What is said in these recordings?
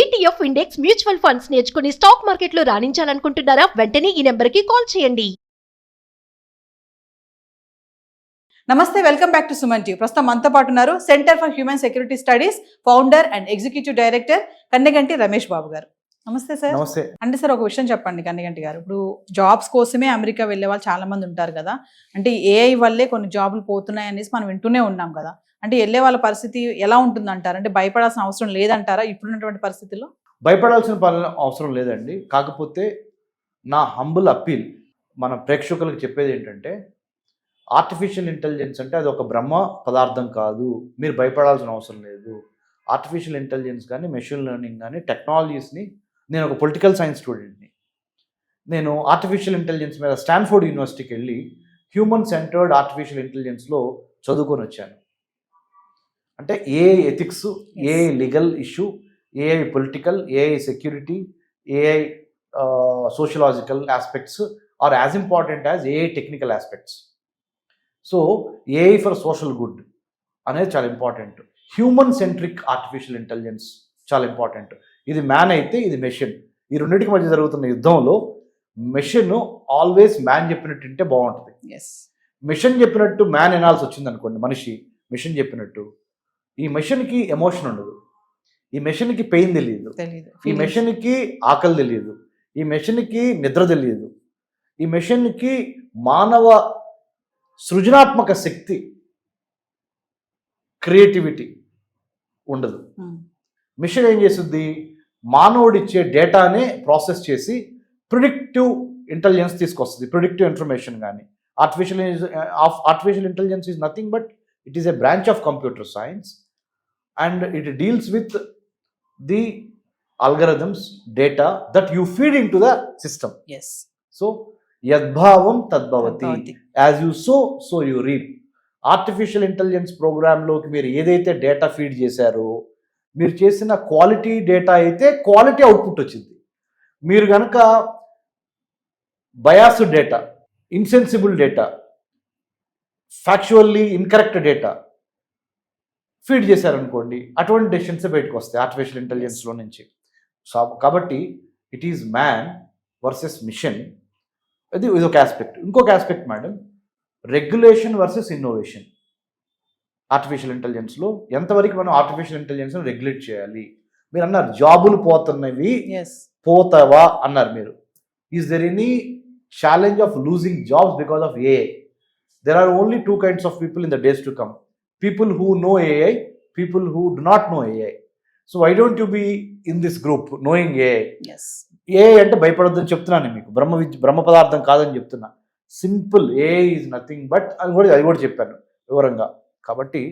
ETF index mutual funds నేర్చుకుని stock మార్కెట్లో రాణించాలనుకుంటున్నారా? వెంటనే ఈ నెంబర్కి కాల్ చేయండి. నమస్తే, welcome back to Suman TV. ప్రస్తుతం మనతో పాటు ఉన్నారు centre for human security studies founder and executive director Kanneganti Ramesh Babu గారు. నమస్తే సార్. నమస్తే. అంటే సార్, ఒక విషయం చెప్పండి కన్నెగంటి గారు. ఇప్పుడు జాబ్స్ కోసమే అమెరికా వెళ్ళే వాళ్ళు చాలా మంది ఉంటారు కదా. అంటే ఏఐ వల్లే కొన్ని జాబులు పోతున్నాయి అనేసి మనం వింటూనే ఉన్నాం కదా. అంటే వెళ్ళే వాళ్ళ పరిస్థితి ఎలా ఉంటుందంటారు? అంటే భయపడాల్సిన అవసరం లేదంటారా ఇప్పుడున్నటువంటి పరిస్థితుల్లో? భయపడాల్సిన పని అవసరం లేదండి. కాకపోతే నా హంబుల్ అప్పీల్ మన ప్రేక్షకులకు చెప్పేది ఏంటంటే, ఆర్టిఫిషియల్ ఇంటెలిజెన్స్ అంటే అది ఒక బ్రహ్మ పదార్థం కాదు, మీరు భయపడాల్సిన అవసరం లేదు. ఆర్టిఫిషియల్ ఇంటెలిజెన్స్ కానీ, మెషిన్ లెర్నింగ్ కానీ, టెక్నాలజీస్ని, నేను ఒక పొలిటికల్ సైన్స్ స్టూడెంట్ని. నేను ఆర్టిఫిషియల్ ఇంటెలిజెన్స్ మీద స్టాన్ఫోర్డ్ యూనివర్సిటీకి వెళ్ళి హ్యూమన్ సెంటర్డ్ ఆర్టిఫిషియల్ ఇంటెలిజెన్స్లో చదువుకొని వచ్చాను. అంటే AI ethics, AI legal issue, AI political, AI security, AI sociological aspects are as important as AI technical aspects. So AI for social good అనేది చాలా important. Human centric artificial intelligence చాలా important. ఇది man అయితే ఇది machine. ఈ రెండింటికి మధ్య జరుగుతున్న యుద్ధంలో మెషిన్ ఆల్వేస్ మ్యాన్ చెప్పినట్టు ఉంటే బాగుంటుంది. మెషిన్ చెప్పినట్టు మ్యాన్ వినాల్సి వచ్చింది అనుకోండి, మనిషి మెషిన్ చెప్పినట్టు, ఈ మెషిన్కి ఎమోషన్ ఉండదు, ఈ మెషిన్కి పెయిన్ తెలియదు, ఈ మెషిన్కి ఆకలి తెలియదు, ఈ మెషిన్కి నిద్ర తెలియదు, ఈ మెషిన్కి మానవ సృజనాత్మక శక్తి, క్రియేటివిటీ ఉండదు. మిషన్ ఏం చేస్తుంది? మానవుడిచ్చే డేటానే ప్రాసెస్ చేసి ప్రిడిక్టివ్ ఇంటెలిజెన్స్ తీసుకొస్తుంది. ప్రిడిక్టివ్ ఇన్ఫర్మేషన్ కానీ, artificial intelligence is nothing but it is a branch of computer science and it deals with the algorithms, data that you feed into the system. Yes. So yadbhavam tadbhavati, as you sow so you reap. Artificial intelligence ప్రోగ్రాంలోకి మీరు ఏదైతే data feed చేశారో, మీరు చేసిన quality data అయితే quality output వచ్చింది. మీరు కనుక biased data, insensible data, factually incorrect data feed చేశారనుకోండి, అటువంటి డెసిషన్స్ బయటకు వస్తాయి ఆర్టిఫిషియల్ ఇంటెలిజెన్స్లో నుంచి. సో కాబట్టి it is man versus machine. ఇది ఒక ఆస్పెక్ట్. ఇంకొక aspect madam, regulation versus innovation. Artificial ఇంటెలిజెన్స్లో ఎంతవరకు మనం ఆర్టిఫిషియల్ ఇంటెలిజెన్స్ను రెగ్యులేట్ చేయాలి? మీరు అన్నారు జాబులు పోతున్నవి, పోతావా అన్నారు మీరు. Is there any challenge of losing jobs because of AI? There are only two kinds of people in the days to come. People who know AI, people who do not know AI. So why don't you be in this group knowing AI? Yes. AI అంటే భయపడొద్దని చెప్తున్నాను మీకు. బ్రహ్మ పదార్థం కాదని చెప్తున్నా. Simple, AI is nothing but అది కూడా చెప్పాను వివరంగా. కాబట్టి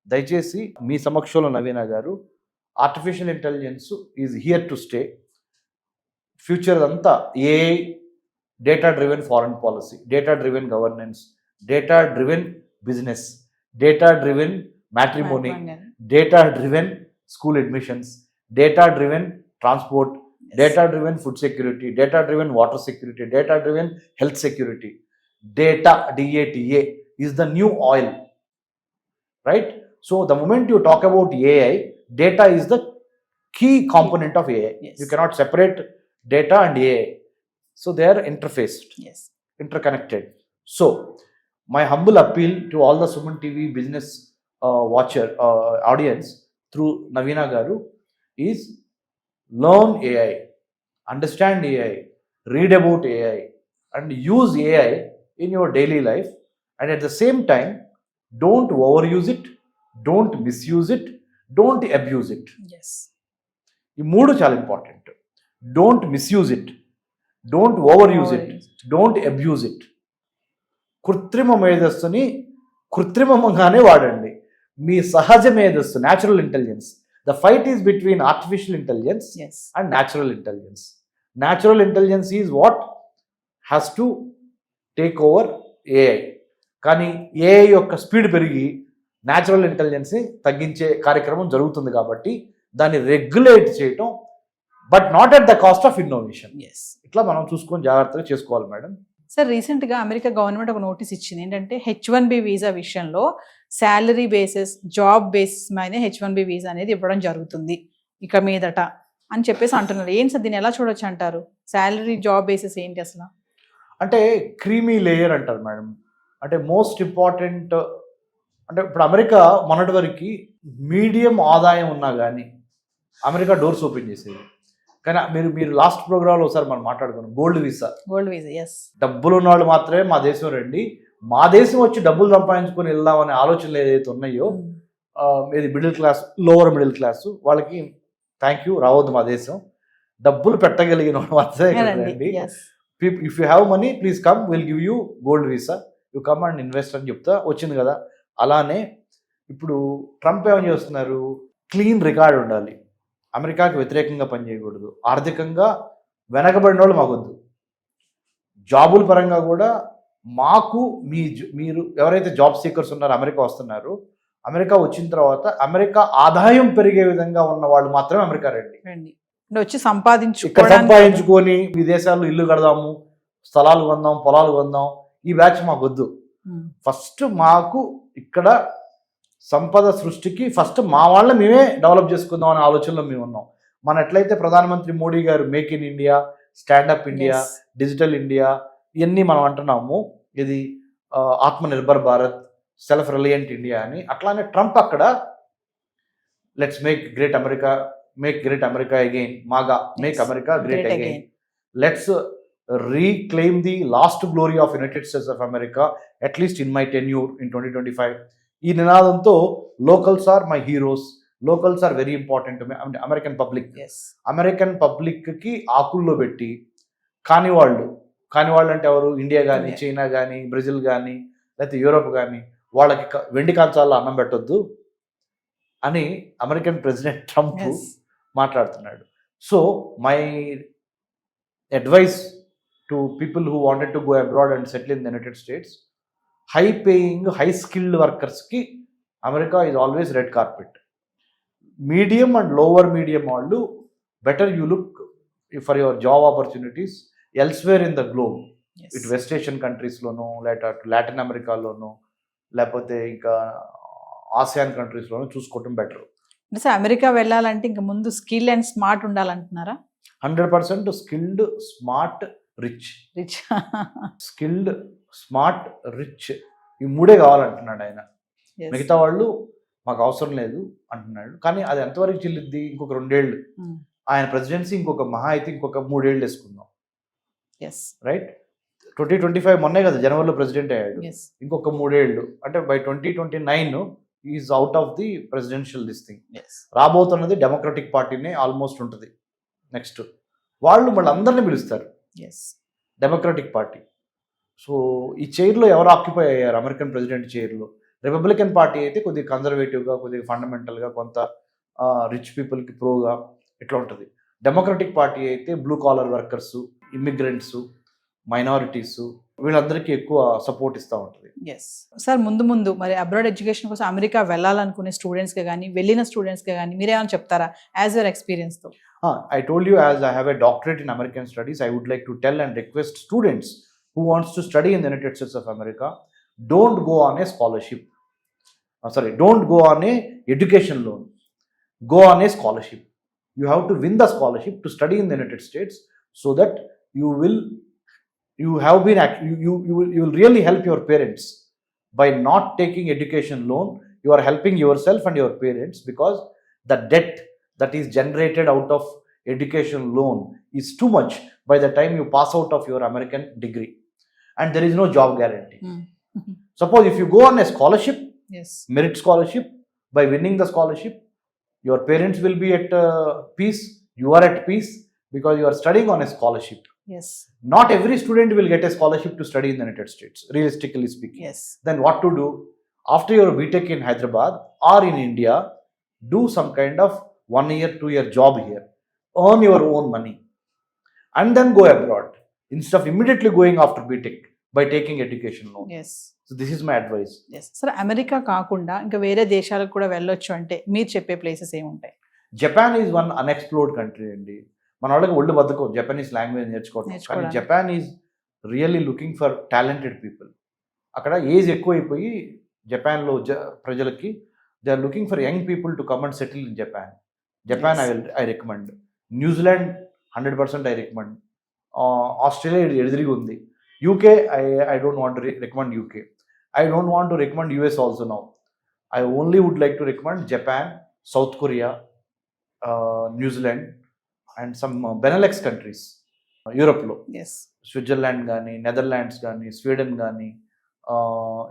దయచేసి మీ సమక్షంలో నవీన గారు, artificial intelligence is here to stay. Future అంతా AI, data driven foreign policy, data driven governance, data driven business, data driven matrimony, data driven school admissions, data driven transport, data driven food security, data driven water security, data driven health security. Data, DATA, is the new oil, right? So the moment you talk about AI, data is the key component of AI. Yes. You cannot separate data and AI. So they are interfaced, interconnected. So my humble appeal to all the Suman TV business watcher audience through Navina Garu is learn AI, understand AI, read about AI and use AI in your daily life, and at the same time don't overuse it, don't misuse it, don't abuse it. Yes. ఈ మూడు చాలా important. Don't misuse it, don't overuse it, don't abuse it. కృత్రిమ మేధస్సుని కృత్రిమంగానే వాడండి. మీ సహజ మేధస్సు, natural intelligence. The fight is between artificial intelligence and natural intelligence. Natural intelligence is what has to take over AI. కానీ AI యొక్క speed పెరిగి natural ఇంటెలిజెన్స్ని తగ్గించే కార్యక్రమం జరుగుతుంది. కాబట్టి దాన్ని రెగ్యులేట్ చేయటం, but not at the cost of innovation. ఇట్లా మనం చూసుకొని జాగ్రత్తగా చేసుకోవాలి మేడం. సార్, రీసెంట్గా అమెరికా గవర్నమెంట్ ఒక నోటీస్ ఇచ్చింది. ఏంటంటే H1B వీసా విషయంలో శాలరీ బేసిస్, జాబ్ బేసిస్ మీద H1B వీసా అనేది ఇవ్వడం జరుగుతుంది ఇక మీదట. అని చెప్పేసి అంటున్నారు. ఏంటి సార్ దీన్ని ఎలా చూడొచ్చు అంటారు? శాలరీ జాబ్ బేసిస్ ఏంటి అసలు? అంటే క్రీమీ లేయర్ అంటారు మేడం. అంటే మోస్ట్ ఇంపార్టెంట్ అంటే ఇప్పుడు అమెరికా మొన్నటి వరకు మీడియం ఆదాయం ఉన్నా కానీ అమెరికా డోర్స్ ఓపెన్ చేసేది. కానీ మీరు లాస్ట్ ప్రోగ్రాంలో ఒకసారి మనం మాట్లాడుకున్నాం గోల్డ్ వీసా. ఎస్. డబ్బులు ఉన్న వాళ్ళు మాత్రమే మా దేశం రండి, మా దేశం వచ్చి డబ్బులు సంపాదించుకొని వెళ్దామనే ఆలోచనలు ఏదైతే ఉన్నాయో ఇది middle class, lower middle class వాళ్ళకి థ్యాంక్ యూ, రావద్దు మా దేశం. డబ్బులు పెట్టగలిగిన వాళ్ళు మాత్రమే రండి. If you have money please come, will give you gold visa, you come and invest అని చెప్తా వచ్చింది కదా. అలానే ఇప్పుడు ట్రంప్ ఏమని చేస్తున్నారు, క్లీన్ రికార్డ్ ఉండాలి, అమెరికాకి వ్యతిరేకంగా పనిచేయకూడదు, ఆర్థికంగా వెనకబడిన వాళ్ళు మాకొద్దు, జాబుల పరంగా కూడా మాకు మీరు ఎవరైతే జాబ్ సీకర్స్ ఉన్నారో అమెరికా వస్తున్నారు, అమెరికా వచ్చిన తర్వాత అమెరికా ఆదాయం పెరిగే విధంగా ఉన్న వాళ్ళు మాత్రమే అమెరికా రండి. వచ్చి సంపాదించుకొని విదేశాల్లో ఇల్లు కడదాము, స్థలాలు కొందాం, పొలాలు కొందాం, ఈ బ్యాచ్ మాకు వద్దు. ఫస్ట్ మాకు ఇక్కడ సంపద సృష్టికి ఫస్ట్ మా వాళ్ళ మేమే డెవలప్ చేసుకుందాం అనే ఆలోచనలో మేము ఉన్నాం. మన ఎట్లయితే ప్రధానమంత్రి మోడీ గారు make in India, stand up India, digital India ఇవన్నీ మనం అంటున్నాము, ఇది Atmanirbhar Bharat, self reliant India అని. అట్లానే ట్రంప్ అక్కడ let's make great America again, MAGA make America great again, let's reclaim the last glory of United States of America, at least in my tenure in 2025. ఈ నినాదంతో locals are my heroes, locals are very important to me, American పబ్లిక్కి ఆకుల్లో పెట్టి కాని వాళ్ళు అంటే ఎవరు, India కానీ, చైనా కానీ, బ్రెజిల్ కానీ, లేకపోతే యూరోప్ కానీ, వాళ్ళకి వెండి కంచాల్లో అన్నం పెట్టొద్దు అని అమెరికన్ ప్రెసిడెంట్ ట్రంప్ మాట్లాడుతున్నాడు. So my advice to people who wanted to go abroad and settle in the United States, high paying, high skilled workers ki America is always red carpet. Medium and lower medium వాళ్ళు better you look for your job opportunities elsewhere in the globe. ఇటు west Asian కంట్రీస్లోనో, లేకపోతే Latin అమెరికాలోనో, లేకపోతే ఇంకా ASEAN కంట్రీస్లోనో చూసుకోవటం better. అంటే sir America వెళ్ళాలంటే ఇంకా ముందు స్కిల్ అండ్ స్మార్ట్ ఉండాలంటున్నారా? 100% skilled, smart, rich. Skilled, smart, rich ఈ మూడే కావాలంటున్నాడు ఆయన. మిగతా వాళ్ళు మాకు అవసరం లేదు అంటున్నాడు. కానీ అది ఎంతవరకు చెల్లిద్ది? ఇంకొక 2 ఏళ్ళు ఆయన ప్రెసిడెన్సీ, ఇంకొక మహా అయితే ఇంకొక 3 ఏళ్ళు వేసుకుందాం, రైట్? 2025 మొన్నే కదా జనవరిలో ప్రెసిడెంట్ అయ్యాడు. ఇంకొక 3 ఏళ్ళు అంటే by 2029 is out of the presidential this thing. రాబోతున్నది డెమోక్రటిక్ పార్టీనే ఆల్మోస్ట్ ఉంటుంది. నెక్స్ట్ వాళ్ళు మళ్ళీ అందరినీ పిలుస్తారు, డెమోక్రటిక్ పార్టీ. సో ఈ చైర్లో ఎవరు ఆక్యుపై అయ్యారు అమెరికన్ ప్రెసిడెంట్ చైర్లో? రిపబ్లికన్ పార్టీ అయితే కొద్దిగా కన్జర్వేటివ్గా, కొద్దిగా ఫండమెంటల్గా, కొంత రిచ్ పీపుల్కి ప్రోగా ఇట్లా ఉంటుంది. డెమోక్రటిక్ పార్టీ అయితే blue collar workers, immigrants, minorities వీళ్ళందరికీ ఎక్కువ సపోర్ట్ ఇస్తూ ఉంటుంది. సార్ ముందు మరి అబ్రాడ్ ఎడ్యుకేషన్ కోసం అమెరికా వెళ్ళాలనుకునే స్టూడెంట్స్కి కానీ, వెళ్ళిన స్టూడెంట్స్కి కానీ మీరేమైనా చెప్తారా యాజ్ యువర్ ఎక్స్పీరియన్స్తో? I told you, as I have a doctorate in American studies, I would like to tell and request students who wants to study in the United States of America, don't go on a scholarship. Don't go on a education loan. Go on a scholarship. You have to win the scholarship to study in the United States, so that you will really help your parents. By not taking education loan, you are helping yourself and your parents, because the debt that is generated out of education loan is too much by the time you pass out of your American degree, and there is no job guarantee. Suppose if you go on a scholarship, merit scholarship, by winning the scholarship, your parents will be at peace, you are at peace, because you are studying on a scholarship. Not every student will get a scholarship to study in the United States, realistically speaking. Then what to do? After your BTech in Hyderabad or in India, do some kind of 1 year, 2 year job here, earn your own money, and then go abroad, instead of immediately going after BTech by taking education loan. So this is my advice. Sir, America కాకుండా ఇంకా వేరే దేశాలకు కూడా వెళ్ళొచ్చు అంటే మీరు చెప్పే places ఏముంటాయి? Japan is one unexplored country అండి. మన వాళ్ళకి ఒళ్ళు బతుకో జపనీస్ లాంగ్వేజ్ నేర్చుకోవడం. కానీ Japan is really looking for talented people. అక్కడ ఏజ్ ఎక్కువైపోయి జపాన్లో ప్రజలకి they are looking for young people to come and settle in Japan. I recommend. New Zealand 100% I recommend. Australia ఎదురుగా ఉంది. UK I don't want to recommend UK. I don't want to recommend US also now. I only would like to recommend Japan, South Korea, New Zealand and some Benelux countries యూరోప్లో. Yes. Switzerland కానీ, Netherlands కానీ, Sweden కానీ,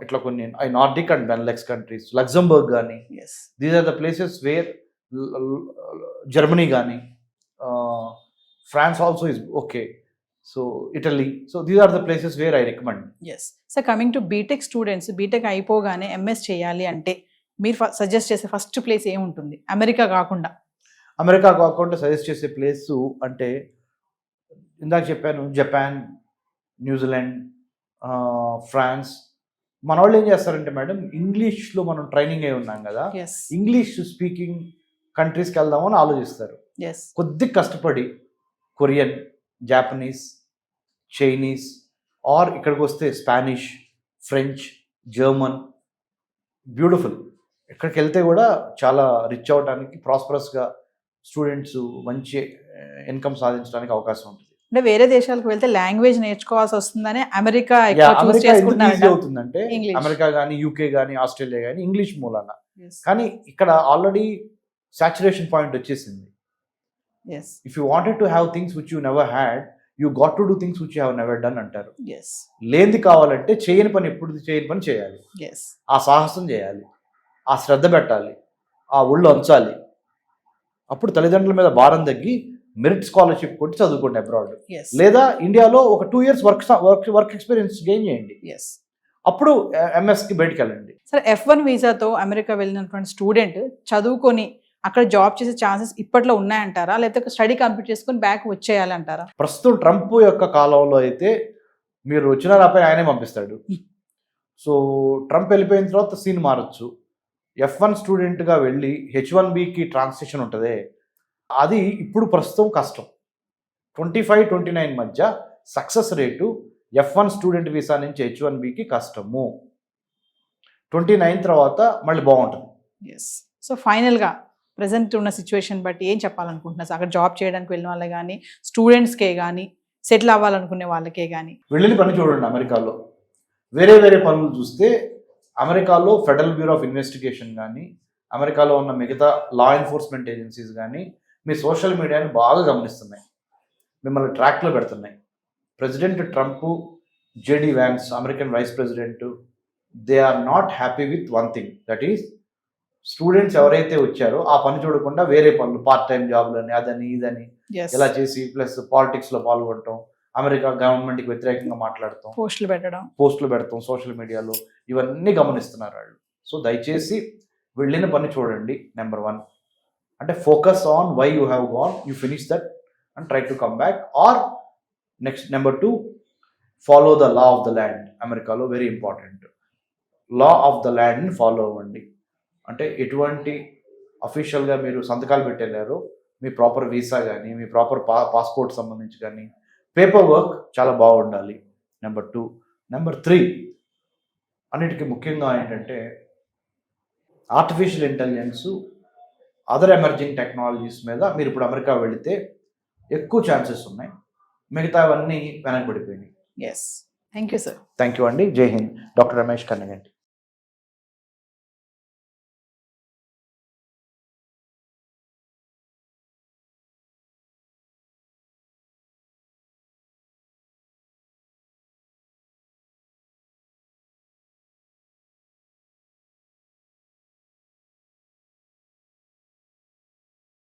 ఇట్లా కొన్ని Nordic and Benelux countries, Luxembourg కానీ, yes. These are the places where, Germany కానీ, France also is okay, so Italy. So these are the places where I recommend. Yes. So coming to B Tech students, B Tech అయిపోగానే MS చేయాలి అంటే మీరు suggest చేసే first place ఏముంటుంది America కాకుండా? America కాకుండా suggest చేసే ప్లేస్ అంటే ఇందాక చెప్పాను, జపాన్, న్యూజిలాండ్, ఫ్రాన్స్. మన వాళ్ళు ఏం చేస్తారంటే మేడం, ఇంగ్లీష్లో మనం ట్రైనింగ్ అయి ఉన్నాం కదా, ఎస్. ఇంగ్లీష్ స్పీకింగ్ కంట్రీస్కి వెళ్దామని ఆలోచిస్తారు. ఎస్. కొద్ది కష్టపడి కొరియన్, జాపనీస్, చైనీస్, ఆర్ ఇక్కడికి వస్తే స్పానిష్, ఫ్రెంచ్, జర్మన్, బ్యూటిఫుల్. ఇక్కడికి వెళ్తే కూడా చాలా రిచ్ అవ్వడానికి, ప్రాస్పరస్గా స్టూడెంట్స్ మంచి ఇన్కమ్ సాధించడానికి అవకాశం ఉంటుంది. అంటే వేరే దేశాలకు వెళ్తే లాంగ్వేజ్ నేర్చుకోవాల్సి వస్తుందని అమెరికా అమెరికా ఎందుకు ఈజీ అవుతుందంటే, English. అమెరికా కానీ, యూకే కానీ, ఆస్ట్రేలియా కానీ ఇంగ్లీష్ మూలాన. Yes. కానీ ఇక్కడ ఆల్రెడీ సాచురేషన్ పాయింట్ వచ్చేసింది. Yes. If you wanted to have things which you never had, you got to do things which you have never done అంటారు. Yes. లేనిది కావాలంటే చేయని పని ఎప్పుడు చేయని పని చేయాలి. Yes. ఆ సాహసం చేయాలి, ఆ శ్రద్ధ పెట్టాలి, ఆ ఒళ్ళు అంచాలి. అప్పుడు తల్లిదండ్రుల మీద భారం తగ్గి మెరిట్ స్కాలర్షిప్ కొట్టి చదువుకోండి అబ్రాడ్. Yes. లేదా ఇండియాలో ఒక 2 years వర్క్ ఎక్స్పీరియన్స్ గెయిన్ చేయండి. Yes. అప్పుడు ఎంఎస్కి బయటికి వెళ్ళండి. సరే, F1 వీసాతో అమెరికా వెళ్ళినటువంటి స్టూడెంట్ చదువుకొని అక్కడ జాబ్ చేసే ఛాన్సెస్ ఇప్పట్లో ఉన్నాయంటారా, లేకపోతే స్టడీ కంప్లీట్ చేసుకొని బ్యాక్ వచ్చేయాలంటారా? ప్రస్తుతం ట్రంప్ యొక్క కాలంలో అయితే మీరు వచ్చిన రాపై ఆయనే పంపిస్తాడు. సో ట్రంప్ వెళ్ళిపోయిన తర్వాత సీన్ మారచ్చు. F1 స్టూడెంట్గా వెళ్ళి H1Bకి ట్రాన్సిషన్ ఉంటుంది. అది ఇప్పుడు ప్రస్తుతం కష్టం. 25-29 మధ్య success rate F1 student visa నుంచి H1Bకి కష్టము. 29 తర్వాత మళ్ళీ బాగుంటుంది. ఎస్. సో ఫైనల్గా ప్రజెంట్ ఉన్న సిచ్యువేషన్ బట్టి ఏం చెప్పాలనుకుంటున్నారు? అక్కడ జాబ్ చేయడానికి వెళ్ళిన వాళ్ళే కానీ, స్టూడెంట్స్కే కానీ, సెటిల్ అవ్వాలనుకునే వాళ్ళకే కానీ? వెళ్ళిన పని చూడండి. అమెరికాలో వేరే పనులు చూస్తే, అమెరికాలో ఫెడరల్ బ్యూరో ఆఫ్ ఇన్వెస్టిగేషన్ కానీ, అమెరికాలో ఉన్న మిగతా లా ఎన్ఫోర్స్మెంట్ ఏజెన్సీస్ కానీ మీ సోషల్ మీడియాని బాగా గమనిస్తున్నాయి, మిమ్మల్ని ట్రాక్లో పెడుతున్నాయి. President Trump, JD Vance, American vice president, they are not happy with one thing, that is students ఎవరైతే వచ్చారో ఆ పని చూడకుండా వేరే పనులు, పార్ట్ టైం జాబ్లని, అదని ఇదని ఇలా చేసి, ప్లస్ పాలిటిక్స్లో పాల్గొనటం, అమెరికా గవర్నమెంట్కి వ్యతిరేకంగా మాట్లాడటం, పోస్టులు పెడతాం సోషల్ మీడియాలో, ఇవన్నీ గమనిస్తున్నారు వాళ్ళు. సో దయచేసి వెళ్ళిన పని చూడండి. నెంబర్ 1 అంటే focus on why you have gone, you finish that and try to come back. Or next number 2, follow the law of the land. అమెరికాలో very important, law of the ల్యాండ్ని ఫాలో అవ్వండి. అంటే ఎటువంటి అఫీషియల్గా మీరు సంతకాలు పెట్టేళ్ళారో మీ ప్రాపర్ వీసా కానీ, మీ proper passport సంబంధించి కానీ, పేపర్ వర్క్ చాలా బాగుండాలి. నెంబర్ 2. నెంబర్ 3 అన్నిటికీ ముఖ్యంగా ఏంటంటే artificial intelligence, other emerging technologies మీద మీరు ఇప్పుడు అమెరికా వెళితే ఎక్కువ ఛాన్సెస్ ఉన్నాయి. మిగతావన్నీ వెనకబడిపోయినాయి. Yes. Thank you sir. Thank you అండి. జై హింద్. డాక్టర్ రమేష్ కన్నగంటి.